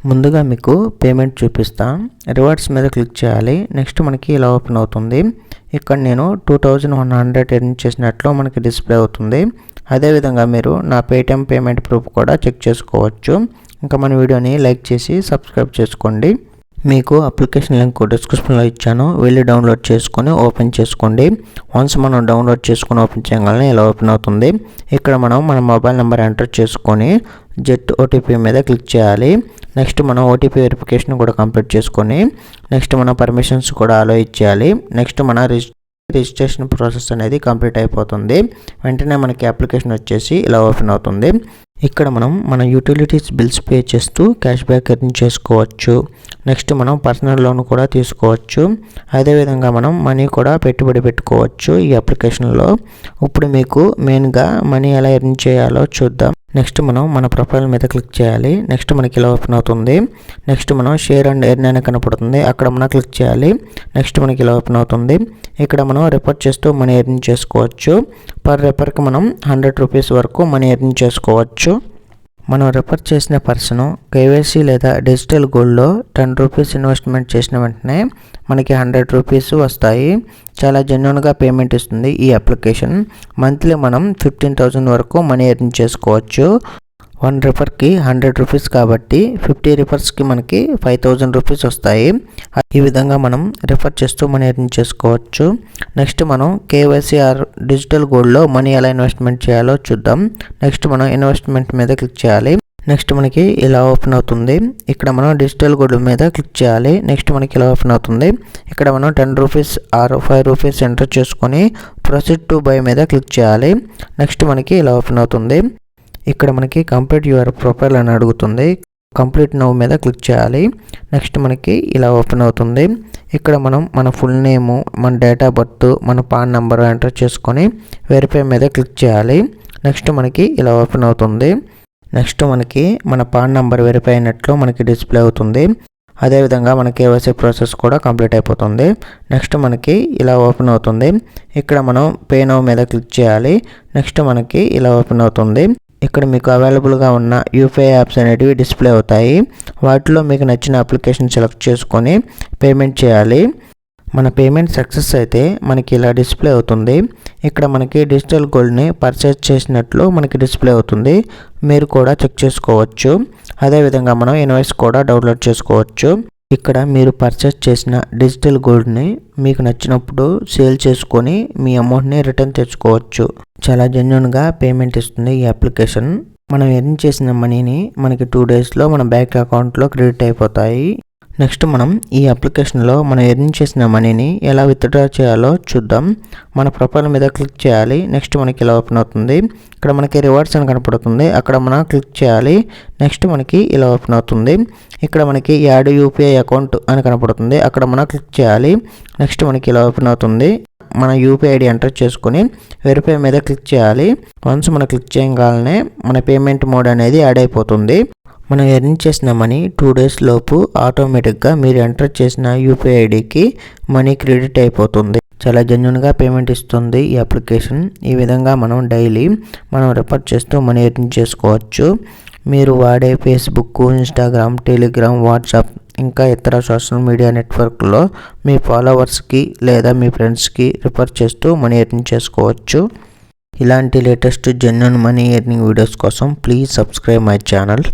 ముందుగా మీకు పేమెంట్ చూపిస్తాం. రివార్డ్స్ మీద క్లిక్ చేయాలి. నెక్స్ట్ మనకి ఇలా ఓపెన్ అవుతుంది. ఇక్కడ నేను 2100 ఎర్న్ చేసినట్లు మనకి డిస్ప్లే అవుతుంది. అదేవిధంగా మీరు నా పేటిఎం పేమెంట్ ప్రూఫ్ కూడా చెక్ చేసుకోవచ్చు. ఇంకా మన వీడియోని లైక్ చేసి సబ్స్క్రైబ్ చేసుకోండి. మీకు అప్లికేషన్ లింక్ డిస్క్రిప్షన్లో ఇచ్చాను, వెళ్ళి డౌన్లోడ్ చేసుకొని ఓపెన్ చేసుకోండి. వన్స్ మనం డౌన్లోడ్ చేసుకొని ఓపెన్ చేయగానే ఇలా ఓపెన్ అవుతుంది. ఇక్కడ మనం మన మొబైల్ నెంబర్ ఎంటర్ చేసుకొని జెట్ ఓటీపీ మీద క్లిక్ చేయాలి. నెక్స్ట్ మనం ఓటీపీ వెరిఫికేషన్ కూడా కంప్లీట్ చేసుకొని నెక్స్ట్ మన పర్మిషన్స్ కూడా అలో ఇచ్చేయాలి. నెక్స్ట్ మన రిజిస్ట్రేషన్ ప్రాసెస్ అనేది కంప్లీట్ అయిపోతుంది. వెంటనే మనకి అప్లికేషన్ వచ్చేసి ఇలా ఓపెన్ అవుతుంది. ఇక్కడ మనం మన యూటిలిటీస్ బిల్స్ పే చేస్తూ క్యాష్ బ్యాక్ ఎర్న్ చేసుకోవచ్చు. నెక్స్ట్ మనం పర్సనల్ లోన్ కూడా తీసుకోవచ్చు. అదేవిధంగా మనం మనీ కూడా పెట్టుబడి పెట్టుకోవచ్చు ఈ అప్లికేషన్లో. ఇప్పుడు మీకు మెయిన్గా మనీ ఎలా ఎర్న్ చేయాలో చూద్దాం. నెక్స్ట్ మనం మన ప్రొఫైల్ మీద క్లిక్ చేయాలి. నెక్స్ట్ మనకి ఇలా ఓపెన్ అవుతుంది. నెక్స్ట్ మనం షేర్ అండ్ ఎర్న్ అని కనపడుతుంది, అక్కడ మనం క్లిక్ చేయాలి. నెక్స్ట్ మనకి ఇలా ఓపెన్ అవుతుంది. ఇక్కడ మనం రెఫర్ చేస్తూ మనీ ఎర్న్ చేసుకోవచ్చు. పర్ రెఫర్కి మనం 100 రూపీస్ వరకు మనీ ఎర్న్ చేసుకోవచ్చు. మనం రెఫర్ చేసిన పర్సన్ కేవైసీ లేదా డిజిటల్ గోల్డ్లో 10 రూపీస్ ఇన్వెస్ట్మెంట్ చేసిన వెంటనే మనకి 100 రూపీస్ వస్తాయి. చాలా జెన్యూన్గా పేమెంట్ ఇస్తుంది ఈ అప్లికేషన్. మంత్లీ మనం 15,000 వరకు మనీ ఎర్న్ చేసుకోవచ్చు. 1 రెఫర్కి 100 రూపీస్ కాబట్టి 50 రెఫర్స్కి మనకి 5,000 రూపీస్ వస్తాయి. ఈ విధంగా మనం రెఫర్ చేస్తూ మనీ ఎర్న్ చేసుకోవచ్చు. నెక్స్ట్ మనం కేవైసీ ఆర్ డిజిటల్ గోల్డ్లో మనీ ఎలా ఇన్వెస్ట్మెంట్ చేయాలో చూద్దాం. నెక్స్ట్ మనం ఇన్వెస్ట్మెంట్ మీద క్లిక్ చేయాలి. నెక్స్ట్ మనకి ఇలా ఓపెన్ అవుతుంది. ఇక్కడ మనం డిజిటల్ గోల్డ్ మీద క్లిక్ చేయాలి. నెక్స్ట్ మనకి ఇలా ఓపెన్ అవుతుంది. ఇక్కడ మనం 10 రూపీస్ ఆర్ 5 రూపీస్ ఎంటర్ చేసుకొని ప్రొసీడ్ టు బై మీద క్లిక్ చేయాలి. నెక్స్ట్ మనకి ఇలా ఓపెన్ అవుతుంది. ఇక్కడ మనకి కంప్లీట్ యువర్ ప్రొఫైల్ అని అడుగుతుంది. కంప్లీట్ నౌ మీద క్లిక్ చేయాలి. నెక్స్ట్ మనకి ఇలా ఓపెన్ అవుతుంది. ఇక్కడ మనం మన ఫుల్ నేము, మన డేట్ ఆఫ్ బర్త్, మన పాన్ నెంబర్ ఎంటర్ చేసుకొని వెరిఫై మీద క్లిక్ చేయాలి. నెక్స్ట్ మనకి ఇలా ఓపెన్ అవుతుంది. నెక్స్ట్ మనకి మన పాన్ నెంబర్ వెరిఫై అయినట్లు మనకి డిస్ప్లే అవుతుంది. అదేవిధంగా మన కేవైసీ ప్రాసెస్ కూడా కంప్లీట్ అయిపోతుంది. నెక్స్ట్ మనకి ఇలా ఓపెన్ అవుతుంది. ఇక్కడ మనం పే నౌ మీద క్లిక్ చేయాలి. నెక్స్ట్ మనకి ఇలా ఓపెన్ అవుతుంది. ఇక్కడ మీకు అవైలబుల్గా ఉన్న యూపీఐ యాప్స్ అనేటివి డిస్ప్లే అవుతాయి. వాటిలో మీకు నచ్చిన అప్లికేషన్ సెలెక్ట్ చేసుకొని పేమెంట్ చేయాలి. మన పేమెంట్ సక్సెస్ అయితే మనకి ఇలా డిస్ప్లే అవుతుంది. ఇక్కడ మనకి డిజిటల్ గోల్డ్ని పర్చేస్ చేసినట్లు మనకి డిస్ప్లే అవుతుంది. మీరు కూడా చెక్ చేసుకోవచ్చు. అదేవిధంగా మనం ఇన్వాయిస్ కూడా డౌన్లోడ్ చేసుకోవచ్చు. ఇక్కడ మీరు పర్చేస్ చేసిన డిజిటల్ గోల్డ్ని మీకు నచ్చినప్పుడు సేల్ చేసుకొని మీ అమౌంట్ని రిటర్న్ తెచ్చుకోవచ్చు. చాలా జెన్యూన్గా పేమెంట్ ఇస్తుంది ఈ అప్లికేషన్. మనం ఎర్న్ చేసిన మనీని మనకి 2 డేస్లో మన బ్యాంక్ అకౌంట్లో క్రెడిట్ అయిపోతాయి. నెక్స్ట్ మనం ఈ అప్లికేషన్లో మనం ఎర్న్ చేసిన మనీని ఎలా విత్డ్రా చేయాలో చూద్దాం. మన ప్రొఫైల్ మీద క్లిక్ చేయాలి. నెక్స్ట్ మనకి ఇలా ఓపెన్ అవుతుంది. ఇక్కడ మనకి రివార్డ్స్ అని కనపడుతుంది, అక్కడ మనం క్లిక్ చేయాలి. నెక్స్ట్ మనకి ఇలా ఓపెన్ అవుతుంది. ఇక్కడ మనకి యాడ్ యూపీఐ అకౌంట్ అని కనపడుతుంది, అక్కడ మనం క్లిక్ చేయాలి. నెక్స్ట్ మనకి ఇలా ఓపెన్ అవుతుంది. మన యూపీఐ ఐడి ఎంటర్ చేసుకుని వెరిఫై మీద క్లిక్ చేయాలి. వన్స్ మనం క్లిక్ చేయగానే మన పేమెంట్ మోడ్ అనేది యాడ్ అయిపోతుంది. మనం ఎర్న్ చేసిన మనీ 2 డేస్ లోపు ఆటోమేటిక్గా మీరు ఎంటర్ చేసిన యూపీఐ ఐడికి మనీ క్రెడిట్ అయిపోతుంది. చాలా జెన్యూన్గా పేమెంట్ ఇస్తుంది ఈ అప్లికేషన్. ఈ విధంగా మనం డైలీ మనం రెఫర్ చేస్తూ మనీ ఎర్న్ చేసుకోవచ్చు. మీరు వాడే ఫేస్బుక్, ఇన్స్టాగ్రామ్, టెలిగ్రామ్, వాట్సాప్ ఇంకా ఇతర సోషల్ మీడియా నెట్వర్క్లో మీ ఫాలోవర్స్కి లేదా మీ ఫ్రెండ్స్కి రిఫర్ చేస్తూ మనీ ఎర్న్ చేసుకోవచ్చు. ఇలాంటి latest genuine money earning videos కోసం ప్లీజ్ సబ్స్క్రైబ్ మై ఛానల్.